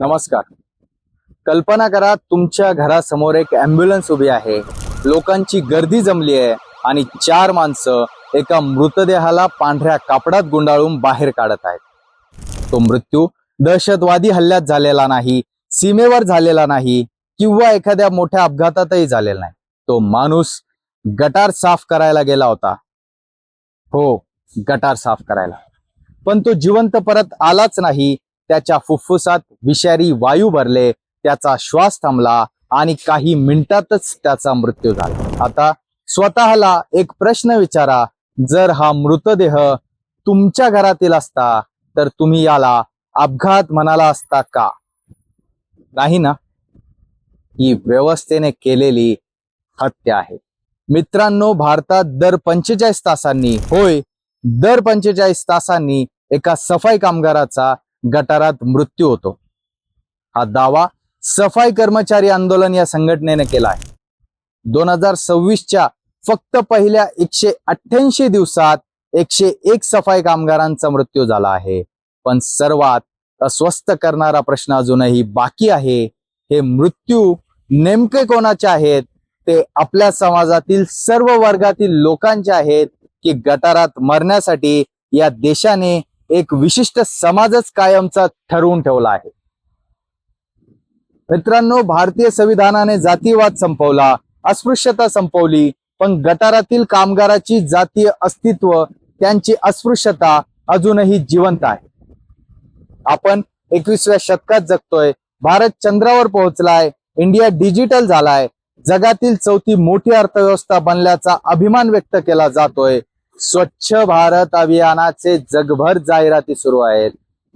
नमस्कार. कल्पना करा, तुमच्या घरासमोर एक ॲम्ब्युलन्स उभी आहे, लोकांची गर्दी जमली आहे आणि 4 माणसं एका मृतदेहाला पांढऱ्या कापडात गुंडाळून बाहेर काढत आहेत. तो मृत्यू दहशतवादी हल्ल्यात झालेला नाही, सीमेवर झालेला नाही किंवा एखाद्या मोठ्या अपघातातही झालेला नाही. तो माणूस गटार साफ करायला गेला होता. हो, गटार साफ करायला. पण तो जिवंत परत आलाच नाही. त्याच्या फुफ्फुसात विषारी वायू भरले, त्याचा श्वास थांबला आणि काही मिनिटातच त्याचा मृत्यू झाला. आता स्वतःला एक प्रश्न विचारा, जर हा मृतदेह तुमच्या घरातील असता तर तुम्ही याला अपघात म्हणाला असता का? नाही ना. ही व्यवस्थेने केलेली हत्या आहे. मित्रांनो, भारतात दर 45 तासांनी, होय, दर 45 तासांनी एका सफाई कामगाराचा गटारात मृत्यू होतो. हा दावा सफाई कर्मचारी आंदोलन या संघटनेने केला आहे. 2026च्या फक्त पहिल्या 188 दिवसात 101 सफाई कामगारांचा मृत्यू झाला आहे. पण सर्वात अस्वस्थ करणारा प्रश्न अजूनही बाकी आहे. हे मृत्यू नेमके कोणाचे आहेत? ते आपल्या समाजातील सर्व वर्गातील लोकांचे आहेत की गटारात मरण्यासाठी या देशाने एक विशिष्ट समाजच कायमचा ठरवून ठेवला आहे? मित्रांनो, भारतीय संविधानाने जातीयवाद संपवला, अस्पृश्यता संपवली, पण गटारातील कामगाराची जातीय अस्तित्व, त्यांची अस्पृश्यता अजूनही जिवंत आहे. आपण 21व्या शतकात जगतोय. भारत चंद्रावर पोहोचलाय. इंडिया डिजिटल झालाय. जगातील 4थी मोठी अर्थव्यवस्था बनल्याचा अभिमान व्यक्त केला जातोय. स्वच्छ भारत अभियानाचे जगभर जाहिराती सुरू आहेत.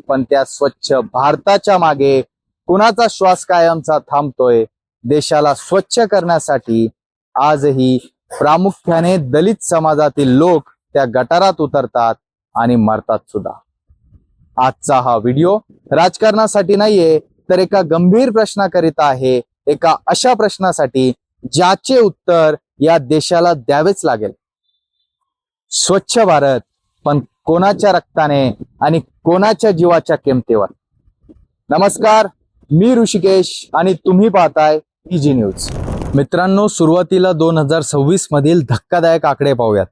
पण त्या स्वच्छ भारताच्या मागे कुणाचा श्वास कायमचा थांबतोय? देशाला स्वच्छ करण्यासाठी आजही प्रामुख्याने दलित समाजातील लोक त्या गटारात उतरतात आणि मरतात सुद्धा. आजचा हा व्हिडिओ राजकारणासाठी नाहीये, तर एका गंभीर प्रश्नाकरिता आहे. एका अशा प्रश्नासाठी ज्याचे उत्तर या देशाला द्यावेच लागेल. स्वच्छ भारत, पण कोणाच्या रक्ताने आणि कोणाच्या जीवाच्या किमतीवर? नमस्कार, मी ऋषिकेश आणि तुम्ही पाहताय PG न्यूज. मित्रांनो, सुरुवातीला 2026 मधील धक्कादायक आकडे पाहूयात.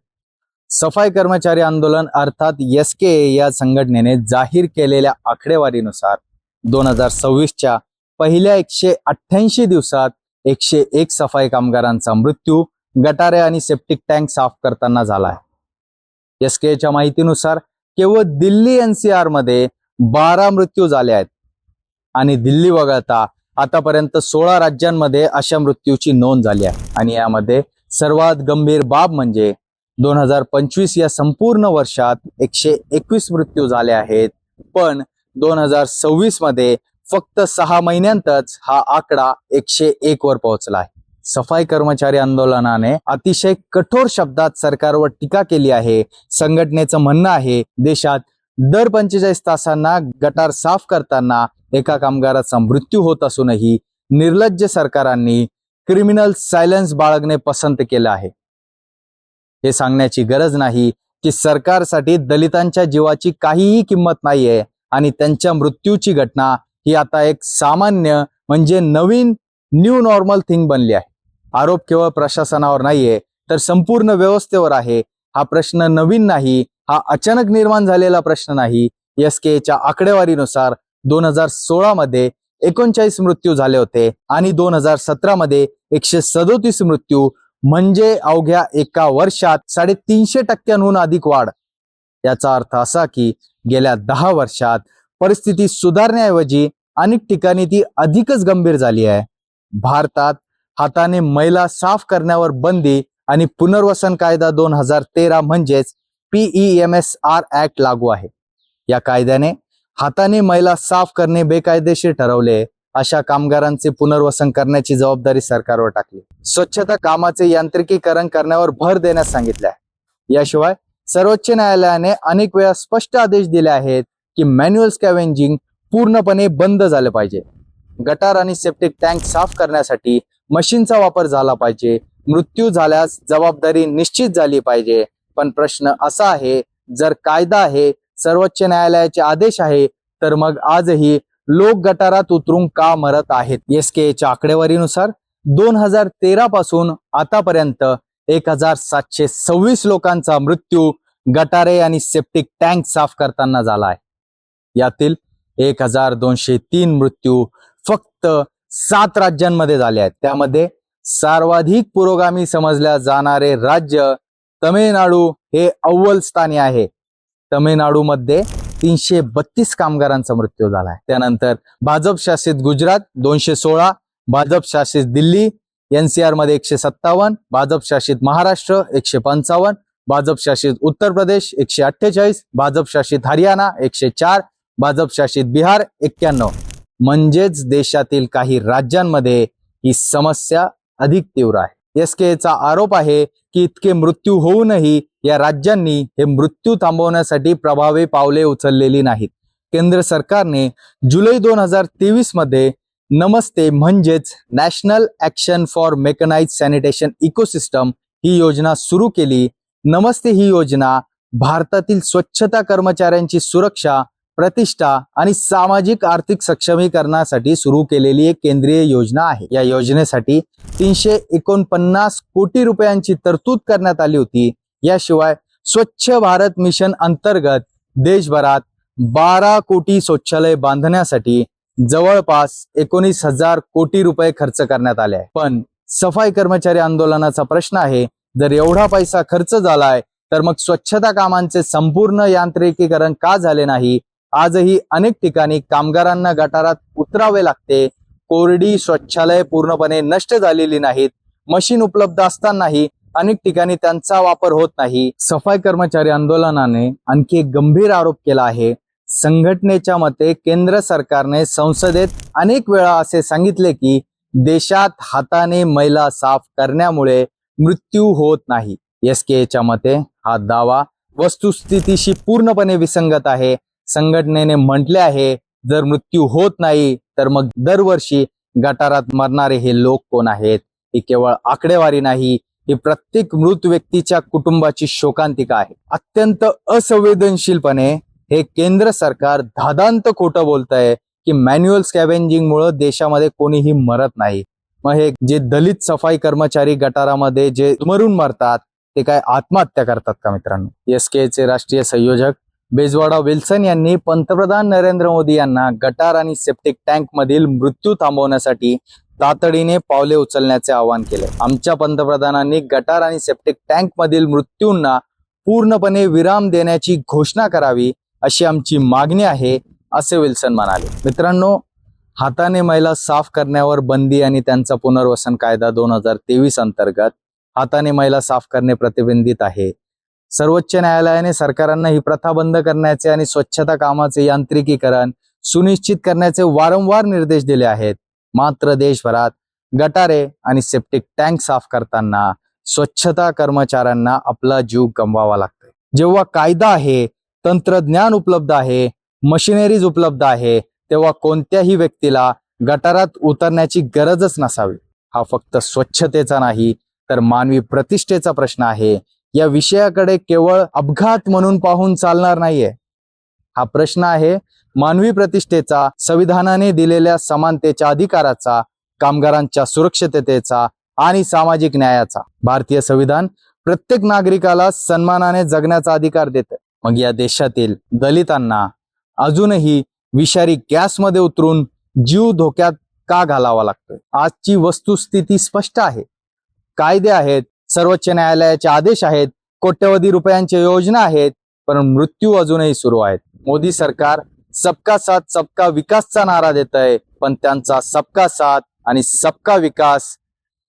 सफाई कर्मचारी आंदोलन अर्थात SKA या संघटनेने जाहीर केलेल्या आकडेवारीनुसार 2026च्या पहिल्या 188 दिवसात 101 सफाई कामगारांचा मृत्यू गटारे आणि सेप्टिक टँक साफ करताना झाला आहे. SKAच्या माहितीनुसार केवळ दिल्ली NCR मध्ये 12 मृत्यू झाले आहेत आणि दिल्ली वगळता आतापर्यंत 16 राज्यांमध्ये अशा मृत्यूची नोंद झाली आहे. आणि यामध्ये सर्वात गंभीर बाब म्हणजे 2025 या संपूर्ण वर्षात 121 मृत्यू झाले आहेत. पण 2026 मध्ये फक्त 6 महिन्यांतच हा आकडा 101 वर पोहोचला आहे. सफाई कर्मचारी आंदोलनाने अतिशय कठोर शब्दात सरकारवर टीका केली आहे. संघटनेचं म्हणणं आहे, देशात दर 45 तासांना गटार साफ करताना एका कामगाराचा मृत्यू होत असूनही निर्लज्ज सरकारांनी क्रिमिनल सायलेन्स बाळगणे पसंत केलं आहे. हे सांगण्याची गरज नाही की सरकारसाठी दलितांच्या जीवाची काहीही किंमत नाहीये आणि त्यांच्या मृत्यूची घटना ही आता एक सामान्य म्हणजे नवीन न्यू नॉर्मल थिंग बनली आहे. आरोप केवळ प्रशासनावर नाहीये, तर संपूर्ण व्यवस्थेवर आहे. हा प्रश्न नवीन नाही, हा अचानक निर्माण झालेला प्रश्न नाही. SKAच्या आकडेवारीनुसार 2016 मध्ये 39 मृत्यू झाले होते आणि 2017 मध्ये 137 मृत्यू, म्हणजे अवघ्या एका वर्षात 350% अधिक वाढ. याचा अर्थ असा की गेल्या 10 वर्षात परिस्थिती सुधारण्याऐवजी अनेक ठिकाणी ती अधिकच गंभीर झाली आहे. भारतात हाताने मैला साफ करण्यावर बंदी आणि पुनर्वसन कायदा 2013 म्हणजेच PEMSR ऍक्ट लागू आहे. या कायद्याने हाताने मैला साफ करणे बेकायदेशीर ठरवले. अशा कामगारांचे पुनर्वसन करण्याची जबाबदारी सरकारवर टाकली. स्वच्छता कामाचे यांत्रिकीकरण करण्यावर भर देण्यास सांगितले आहे. याशिवाय सर्वोच्च न्यायालयाने अनेक वेळा स्पष्ट आदेश दिले आहेत की मॅन्युअल स्कॅव्हेंजिंग पूर्णपणे बंद झाले पाहिजे. गटार आणि सेप्टिक टँक साफ करण्यासाठी मशीनचा वापर झाला पाहिजे. मृत्यू झाल्यास जबाबदारी निश्चित झाली पाहिजे. पण प्रश्न असा आहे, जर कायदा आहे, सर्वोच्च न्यायालयाचे आदेश आहे, तर मग आजही लोक गटारात उतरून का मरत आहेत? SKAच्या आकडेवारीनुसार 2013 पासून आतापर्यंत 1726 लोकांचा मृत्यू गटारे आणि सेप्टिक टँक साफ करताना झाला आहे. यातील 1203 मृत्यू फक्त 7 राज्यांमध्ये झाले आहेत. त्यामध्ये सर्वाधिक पुरोगामी समजल्या जाणारे राज्य तमिळनाडू हे अव्वल स्थानी आहे. तमिळनाडूमध्ये 332 कामगारांचा मृत्यू झाला आहे. त्यानंतर भाजप शासित गुजरात 216, भाजप शासित दिल्ली NCR मध्ये 157, भाजप शासित महाराष्ट्र 155, भाजप शासित उत्तर प्रदेश 148, भाजप शासित हरियाणा 104, भाजप शासित बिहार 91. म्हणजेच देशातील काही राज्यांमध्ये ही समस्या अधिक तीव्र आहे. SKAचा आरोप आहे की इतके मृत्यू होऊनही या राज्यांनी हे मृत्यू थांबवण्यासाठी प्रभावी पावले उचललेली नाहीत. केंद्र सरकारने जुलै 2023 मध्ये नमस्ते म्हणजेच national action for mechanised sanitation ecosystem ही योजना सुरू केली. नमस्ते ही योजना भारतातील स्वच्छता कर्मचाऱ्यांची सुरक्षा, प्रतिष्ठा आणि सामाजिक आर्थिक सक्षमीकरणासाठी सुरू केलेली एक केंद्रीय योजना आहे. या योजनेसाठी 349 कोटी रुपयांची तरतूद करण्यात आली होती. याशिवाय स्वच्छ भारत मिशन अंतर्गत देशभरात 12 कोटी शौचालय बांधण्यासाठी जवळपास 19,000 कोटी रुपये खर्च करण्यात आले आहे. पण सफाई कर्मचारी आंदोलनाचा प्रश्न आहे, जर एवढा पैसा खर्च झालाय तर मग स्वच्छता कामांचे संपूर्ण यांत्रिकीकरण का झाले नाही? आजही अनेक ठिकाणी कामगारांना गटारात उतरावे लागते. कोरडी शौचालय पूर्णपणे नष्ट झालेली नाहीत. मशीन उपलब्ध असतानाही अनेक ठिकाणी त्यांचा वापर होत नाही. सफाई कर्मचारी आंदोलनाने आणखी एक गंभीर आरोप केला आहे. संघटनेच्या मते केंद्र सरकारने संसदेत अनेक वेळा असे सांगितले की देशात हाताने मैला साफ करण्यामुळे मृत्यू होत नाही. SKAच्या मते हा दावा वस्तुस्थितीशी पूर्णपणे विसंगत आहे. संघटनेने म्हटले आहे, जर मृत्यू होत नाही तर मग दरवर्षी गटारात मरणारे हे लोक कोण आहेत? ही केवळ आकडेवारी नाही, ही प्रत्येक मृत व्यक्तीच्या कुटुंबाची शोकांतिका आहे. अत्यंत असंवेदनशीलपणे हे केंद्र सरकार धादांत खोटं बोलतंय की मॅन्युअल स्कॅव्हेंजिंग मुळे देशामध्ये कोणीही मरत नाही. मग हे जे दलित सफाई कर्मचारी गटारामध्ये जे मरून मरतात ते काय आत्महत्या करतात का? मित्रांनो, SKAचे राष्ट्रीय संयोजक बेजवाडा विल्सन यांनी पंतप्रधान नरेंद्र मोदी यांना गटार आणि सेप्टिक टँक मधील मृत्यू थांबवण्यासाठी तातडीने पावले उचलण्याचे आवाहन केले. आमच्या पंतप्रधानांनी गटार आणि सेप्टिक टँक मधील मृत्यूंना पूर्णपणे विराम देण्याची घोषणा करावी अशी आमची मागणी आहे, असे विल्सन म्हणाले. मित्रांनो, हाताने मैला साफ करण्यावर बंदी आणि त्यांचा पुनर्वसन कायदा 2023 अंतर्गत हाताने मैला साफ करणे प्रतिबंधित आहे. सर्वोच्च न्यायालयाने सरकारांना ही प्रथा बंद करण्याचे आणि स्वच्छता कामाचे यांत्रिकीकरण सुनिश्चित करण्याचे वारंवार निर्देश दिले आहेत. मात्र देशभरात गटारे आणि सेप्टिक टँक साफ करताना स्वच्छता कर्मचाऱ्यांना आपला जीव गमवावा लागतो. जेव्हा कायदा आहे, तंत्रज्ञान उपलब्ध आहे, मशिनरीज उपलब्ध आहे, तेव्हा कोणत्याही व्यक्तीला गटारात उतरण्याची गरजच नसावी. हा फक्त स्वच्छतेचा नाही तर मानवी प्रतिष्ठेचा प्रश्न आहे. या विषयाकडे केवळ अपघात म्हणून पाहून चालणार नाहीये. हा प्रश्न आहे मानवी प्रतिष्ठेचा, संविधानाने दिलेल्या समानतेच्या अधिकाराचा, कामगारांच्या सुरक्षिततेचा आणि सामाजिक न्यायाचा. भारतीय संविधान प्रत्येक नागरिकाला सन्मानाने जगण्याचा अधिकार देते. मग या देशातील दलितांना अजूनही विषारी गॅसमध्ये उतरून जीव धोक्यात का घालावा लागतोय? आजची वस्तुस्थिती स्पष्ट आहे. कायदे आहेत, सर्वोच्च न्यायालयाचे आदेश आहेत, कोट्यवधी रुपयांच्या योजना आहेत, पण मृत्यू अजूनही सुरू आहेत. मोदी सरकार सबका साथ सबका विकासचा नारा देत आहे, पण त्यांचा सबका साथ आणि सबका विकास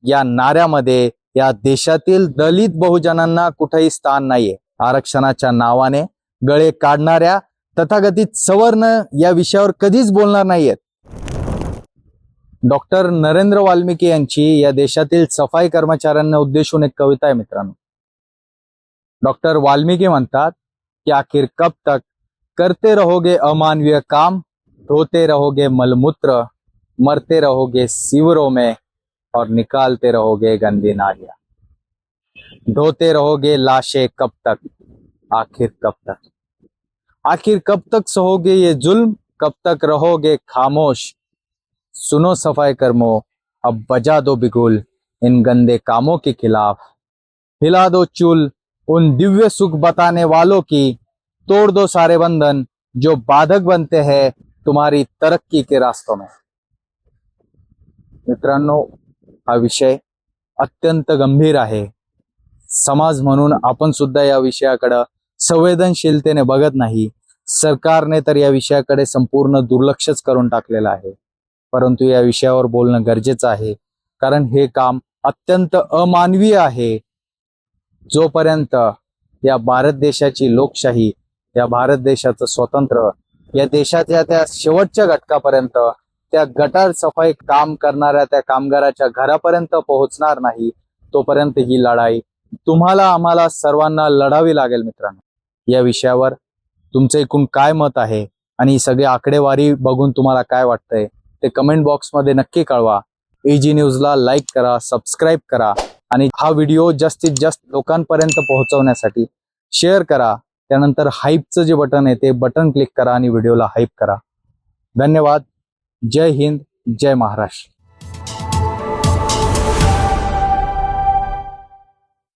या नाऱ्यामध्ये या देशातील दलित बहुजनांना कुठेही स्थान नाहीये. आरक्षणाच्या नावाने गळे काढणाऱ्या तथाकथित सवर्ण या विषयावर कधीच बोलणार नाहीयेत. डॉक्टर नरेंद्र वाल्मिकी यांची या देशातील सफाई कर्मचाऱ्यांना उद्देशून एक कविता आहे मित्रांनो. डॉक्टर वाल्मिकी म्हणतात की आखिर कब तक करते रहोगे अमानवीय काम, धोते रहोगे मलमूत्र, मरते रहोगे सीवरों में और निकालते रहोगे गंदी नालियां, धोते रहोगे लाशें कब तक, आखिर कब तक, आखिर कब तक सहोगे ये जुल्म, कब तक रहोगे खामोश, सुनो सफाई कर्मो, अब बजा दो बिगुल इन गंदे कामों के खिलाफ, हिला दो चुल उन दिव्य सुख बताने वालों की, तोड़ दो सारे बंधन जो बाधक बनते हैं तुम्हारी तरक्की के रास्तों में. मित्रांनो, हा विषय अत्यंत गंभीर आहे. समाज म्हणून आपण सुद्धा या विषयाकडे संवेदनशीलतेने बघत नाही. सरकारने तर या विषयाकडे संपूर्ण दुर्लक्षच करून टाकलेलं आहे. परंतु या विषयावर बोलणं गरजेचं आहे, कारण हे काम अत्यंत अमानवीय आहे. जोपर्यंत या भारत देशाची लोकशाही, या भारत देशाचं स्वातंत्र्य, या देशाच्या त्या शेवटच्या घटकापर्यंत, त्या गटार सफाई काम करणाऱ्या त्या कामगाराच्या घरापर्यंत पोहोचणार नाही, तोपर्यंत ही लढाई तुम्हाला आम्हाला सर्वांना लढावी लागेल. मित्रांनो, या विषयावर तुमचं एकूण काय मत आहे आणि ही सगळी आकडेवारी बघून तुम्हाला काय वाटतंय ते कमेंट बॉक्समध्ये नक्की कळवा. AG न्यूजला लाईक करा, सबस्क्राईब करा आणि हा व्हिडिओ जास्तीत जास्त लोकांपर्यंत पोहोचवण्यासाठी शेअर करा. त्यानंतर हाईपचं जे बटन आहे ते बटन क्लिक करा आणि व्हिडिओला हाईप करा. धन्यवाद. जय हिंद, जय महाराष्ट्र.